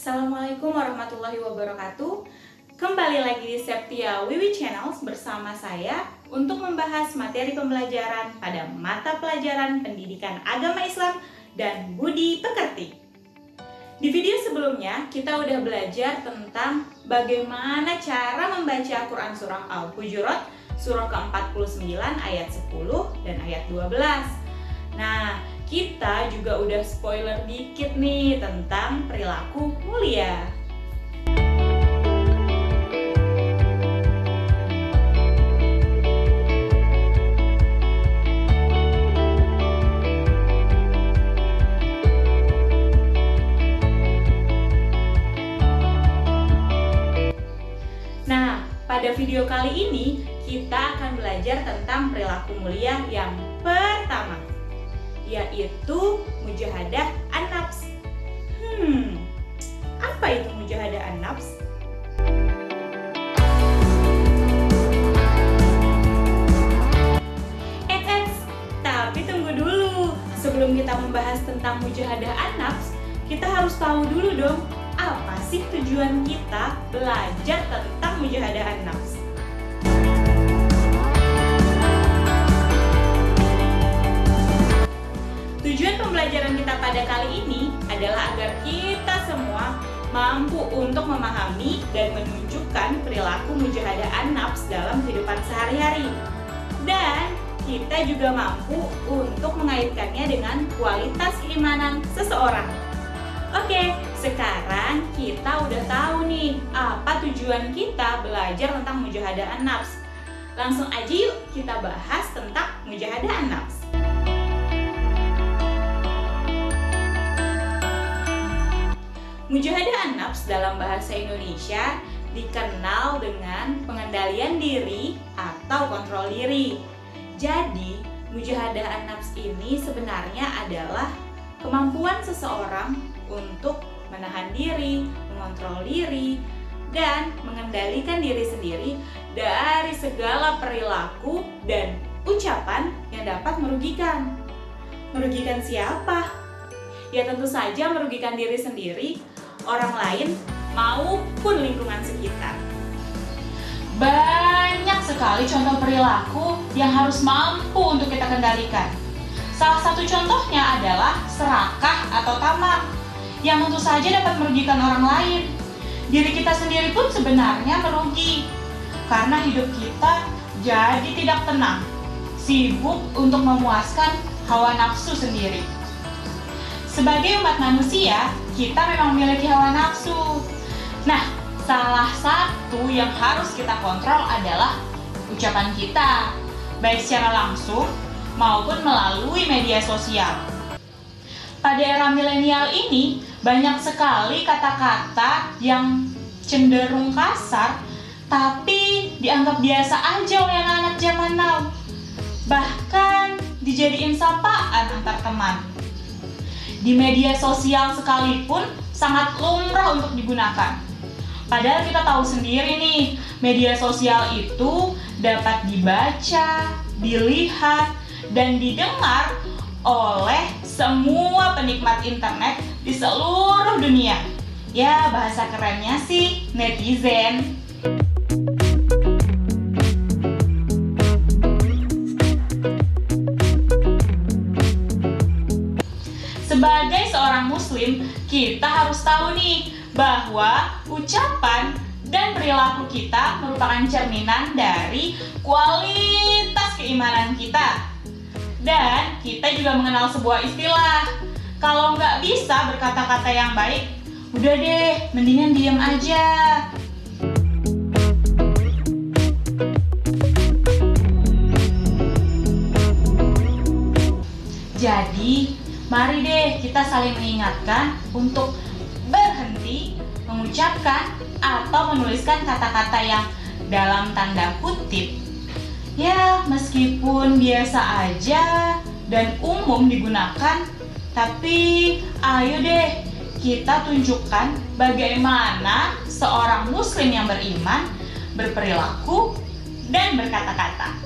Assalamualaikum warahmatullahi wabarakatuh. Kembali lagi di Septia Wiwi Channels bersama saya untuk membahas materi pembelajaran pada mata pelajaran Pendidikan Agama Islam dan Budi Pekerti. Di video sebelumnya kita udah belajar tentang bagaimana cara membaca Al-Quran surah Al-Hujurat surah ke-49 ayat 10 dan ayat 12. Nah, kita juga udah spoiler dikit nih tentang perilaku mulia. Nah, pada video kali ini kita akan belajar tentang perilaku mulia yang pertama, yaitu mujahadah an-nafs. Apa itu mujahadah an-nafs? Tapi tunggu dulu. Sebelum kita membahas tentang mujahadah an-nafs, kita harus tahu dulu dong, apa sih tujuan kita belajar tentang mujahadah an-nafs? Tujuan pembelajaran kita pada kali ini adalah agar kita semua mampu untuk memahami dan menunjukkan perilaku mujahadah an-nafs dalam kehidupan sehari-hari. Dan kita juga mampu untuk mengaitkannya dengan kualitas keimanan seseorang. Oke, sekarang kita udah tahu nih apa tujuan kita belajar tentang mujahadah an-nafs. Langsung aja yuk kita bahas tentang mujahadah an-nafs. Mujahadah an-nafs dalam bahasa Indonesia dikenal dengan pengendalian diri atau kontrol diri. Jadi, mujahadah an-nafs ini sebenarnya adalah kemampuan seseorang untuk menahan diri, mengontrol diri, dan mengendalikan diri sendiri dari segala perilaku dan ucapan yang dapat merugikan. Merugikan siapa? Ya tentu saja merugikan diri sendiri, orang lain, maupun lingkungan sekitar. Banyak sekali contoh perilaku yang harus mampu untuk kita kendalikan. Salah satu contohnya adalah serakah atau tamak, yang tentu saja dapat merugikan orang lain. Diri kita sendiri pun sebenarnya merugi, karena hidup kita jadi tidak tenang, sibuk untuk memuaskan hawa nafsu sendiri. Sebagai umat manusia, kita memang memiliki hawa nafsu. Nah, salah satu yang harus kita kontrol adalah ucapan kita, baik secara langsung maupun melalui media sosial. Pada era milenial ini, banyak sekali kata-kata yang cenderung kasar, tapi dianggap biasa aja oleh anak-anak zaman now. Bahkan dijadiin sapaan antar teman. Di media sosial sekalipun sangat lumrah untuk digunakan. Padahal kita tahu sendiri nih, media sosial itu dapat dibaca, dilihat, dan didengar oleh semua penikmat internet di seluruh dunia. Ya, bahasa kerennya sih netizen. Sebagai seorang muslim, kita harus tahu nih bahwa ucapan dan perilaku kita merupakan cerminan dari kualitas keimanan kita. Dan kita juga mengenal sebuah istilah, kalau nggak bisa berkata-kata yang baik, udah deh, mendingan diem aja. Jadi, mari deh kita saling mengingatkan untuk berhenti mengucapkan atau menuliskan kata-kata yang dalam tanda kutip, ya meskipun biasa aja dan umum digunakan, tapi ayo deh kita tunjukkan bagaimana seorang muslim yang beriman berperilaku dan berkata-kata.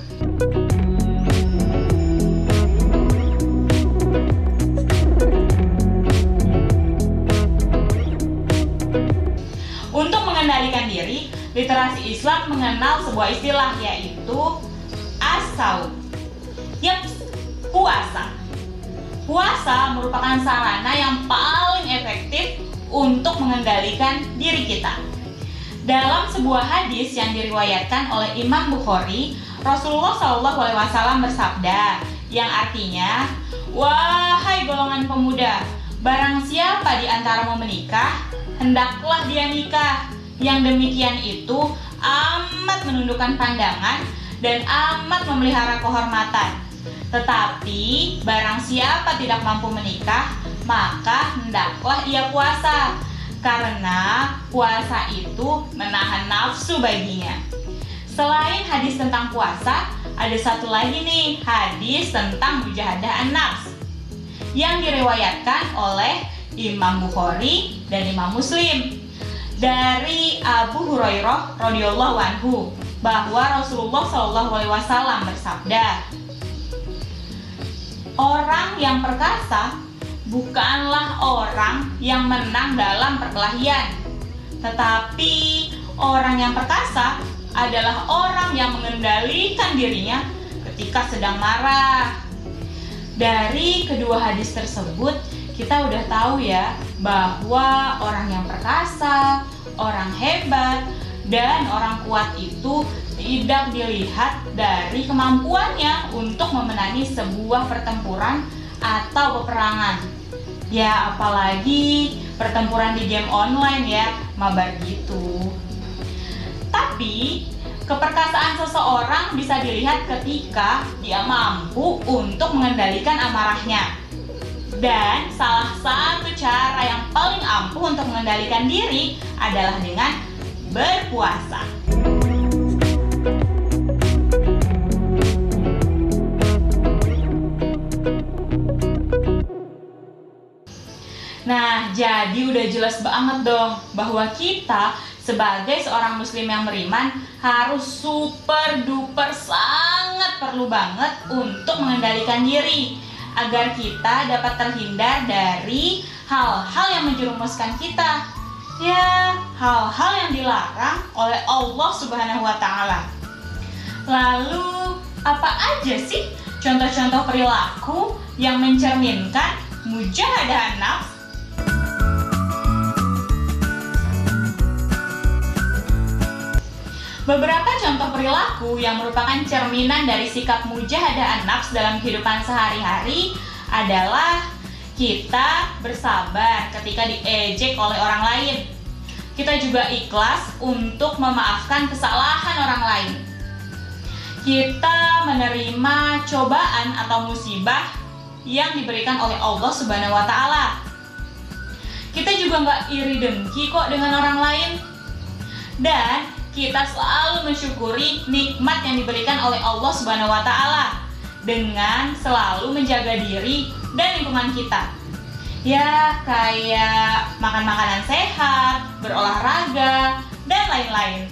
literasi Islam mengenal sebuah istilah, yaitu as-saum. Yaps, puasa. Puasa merupakan sarana yang paling efektif untuk mengendalikan diri kita. Dalam sebuah hadis yang diriwayatkan oleh Imam Bukhari, Rasulullah SAW bersabda, yang artinya, "Wahai golongan pemuda, barang siapa di antaramu menikah, hendaklah dia nikah. Yang demikian itu amat menundukkan pandangan dan amat memelihara kehormatan. Tetapi barang siapa tidak mampu menikah, maka hendaklah ia puasa, karena puasa itu menahan nafsu baginya." Selain hadis tentang puasa, ada satu lagi nih, hadis tentang mujahadah an-nafs yang diriwayatkan oleh Imam Bukhari dan Imam Muslim dari Abu Hurairah radhiyallahu anhu, bahwa Rasulullah SAW bersabda, "Orang yang perkasa bukanlah orang yang menang dalam perkelahian, tetapi orang yang perkasa adalah orang yang mengendalikan dirinya ketika sedang marah." Dari kedua hadis tersebut, kita udah tahu ya bahwa orang yang perkasa, orang hebat, dan orang kuat itu tidak dilihat dari kemampuannya untuk memenangi sebuah pertempuran atau peperangan. Ya, apalagi pertempuran di game online ya, mabar gitu. Tapi keperkasaan seseorang bisa dilihat ketika dia mampu untuk mengendalikan amarahnya. Dan salah satu cara yang paling ampuh untuk mengendalikan diri adalah dengan berpuasa. Nah, jadi udah jelas banget dong bahwa kita sebagai seorang muslim yang beriman harus super duper sangat perlu banget untuk mengendalikan diri agar kita dapat terhindar dari hal-hal yang menjerumuskan kita. Ya, hal-hal yang dilarang oleh Allah Subhanahu wa Ta'ala. Lalu, apa aja sih contoh-contoh perilaku yang mencerminkan mujahadah an-nafs? Beberapa contoh perilaku yang merupakan cerminan dari sikap mujahadah an-nafs dalam kehidupan sehari-hari adalah kita bersabar ketika diejek oleh orang lain. Kita juga ikhlas untuk memaafkan kesalahan orang lain. Kita menerima cobaan atau musibah yang diberikan oleh Allah Subhanahu wa Ta'ala. Kita juga nggak iri dengki kok dengan orang lain. Dan kita selalu mensyukuri nikmat yang diberikan oleh Allah Subhanahu wa Ta'ala dengan selalu menjaga diri dan lingkungan kita. Ya, kayak makan makanan sehat, berolahraga, dan lain-lain.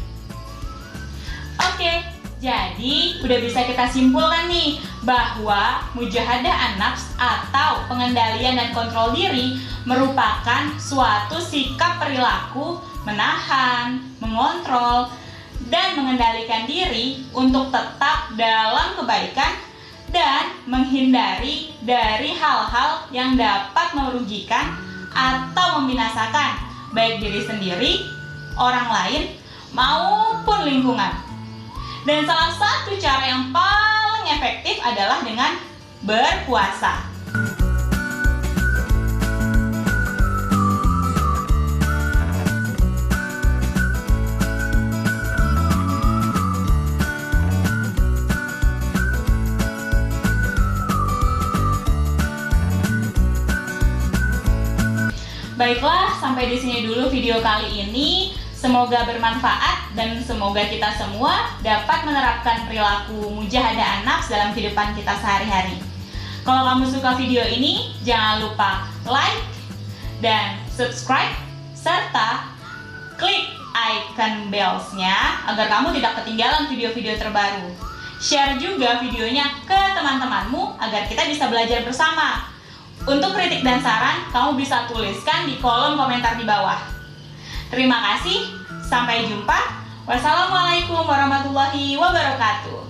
Oke, jadi udah bisa kita simpulkan nih bahwa mujahadah an-nafs atau pengendalian dan kontrol diri merupakan suatu sikap perilaku menahan, mengontrol, dan mengendalikan diri untuk tetap dalam kebaikan dan menghindari dari hal-hal yang dapat merugikan atau membinasakan baik diri sendiri, orang lain, maupun lingkungan. Dan salah satu cara yang paling efektif adalah dengan berpuasa. Baiklah, sampai di sini dulu video kali ini. Semoga bermanfaat dan semoga kita semua dapat menerapkan perilaku mujahadah an-nafs dalam kehidupan kita sehari-hari. Kalau kamu suka video ini, jangan lupa like dan subscribe serta klik icon bells-nya agar kamu tidak ketinggalan video-video terbaru. Share juga videonya ke teman-temanmu agar kita bisa belajar bersama. Untuk kritik dan saran, kamu bisa tuliskan di kolom komentar di bawah. Terima kasih, sampai jumpa. Wassalamualaikum warahmatullahi wabarakatuh.